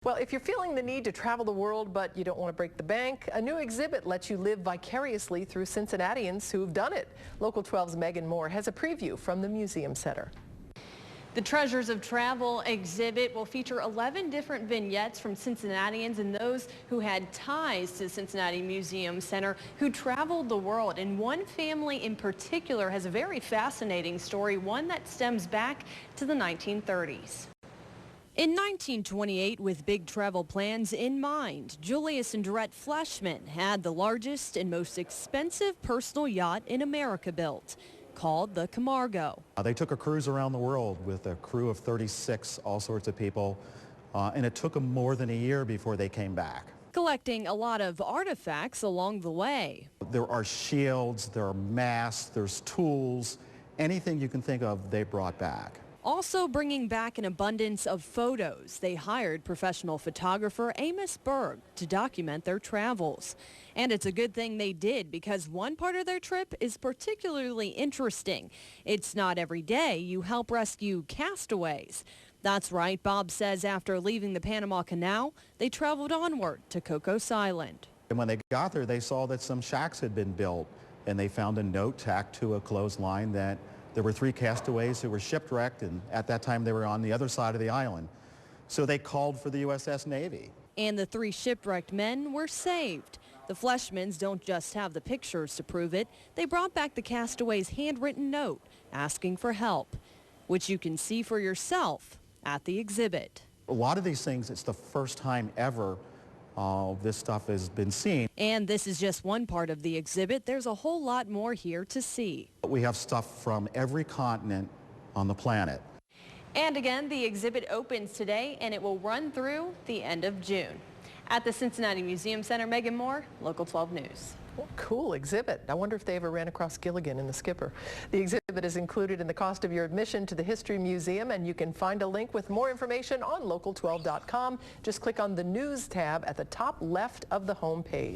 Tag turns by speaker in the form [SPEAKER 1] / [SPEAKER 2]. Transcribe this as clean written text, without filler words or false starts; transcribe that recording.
[SPEAKER 1] Well, if you're feeling the need to travel the world but you don't want to break the bank, a new exhibit lets you live vicariously through Cincinnatians who've done it. Local 12's Megan Moore has a preview from the Museum Center.
[SPEAKER 2] The Treasures of Travel exhibit will feature 11 different vignettes from Cincinnatians and those who had ties to Cincinnati Museum Center who traveled the world. And one family in particular has a very fascinating story, one that stems back to the 1930s. In 1928, with big travel plans in mind, Julius and Dorette Fleischmann had the largest and most expensive personal yacht in America built, called the Camargo.
[SPEAKER 3] They took a cruise around the world with a crew of 36, all sorts of people, and it took them more than a year before they came back.
[SPEAKER 2] Collecting a lot of artifacts along the way.
[SPEAKER 3] There are shields, there are masts, there's tools, anything you can think of they brought back.
[SPEAKER 2] Also bringing back an abundance of photos. They hired professional photographer Amos Burg to document their travels. And it's a good thing they did, because one part of their trip is particularly interesting. It's not every day you help rescue castaways. That's right, Bob says after leaving the Panama Canal, they traveled onward to Cocos Island.
[SPEAKER 3] And when they got there, they saw that some shacks had been built, and they found a note tacked to a clothesline that there were 3 castaways who were shipwrecked, and at that time they were on the other side of the island. So they called for the USS Navy.
[SPEAKER 2] And the 3 shipwrecked men were saved. The Fleischmanns don't just have the pictures to prove it. They brought back the castaways' handwritten note asking for help, which you can see for yourself at the exhibit.
[SPEAKER 3] A lot of these things, it's the first time ever this stuff has been seen.
[SPEAKER 2] And this is just one part of the exhibit. There's a whole lot more here to see.
[SPEAKER 3] We have stuff from every continent on the planet.
[SPEAKER 2] And again, the exhibit opens today and it will run through the end of June. At the Cincinnati Museum Center, Megan Moore, Local 12 News.
[SPEAKER 1] Well, cool exhibit. I wonder if they ever ran across Gilligan in the Skipper. The exhibit is included in the cost of your admission to the History Museum, and you can find a link with more information on local12.com. Just click on the News tab at the top left of the home page.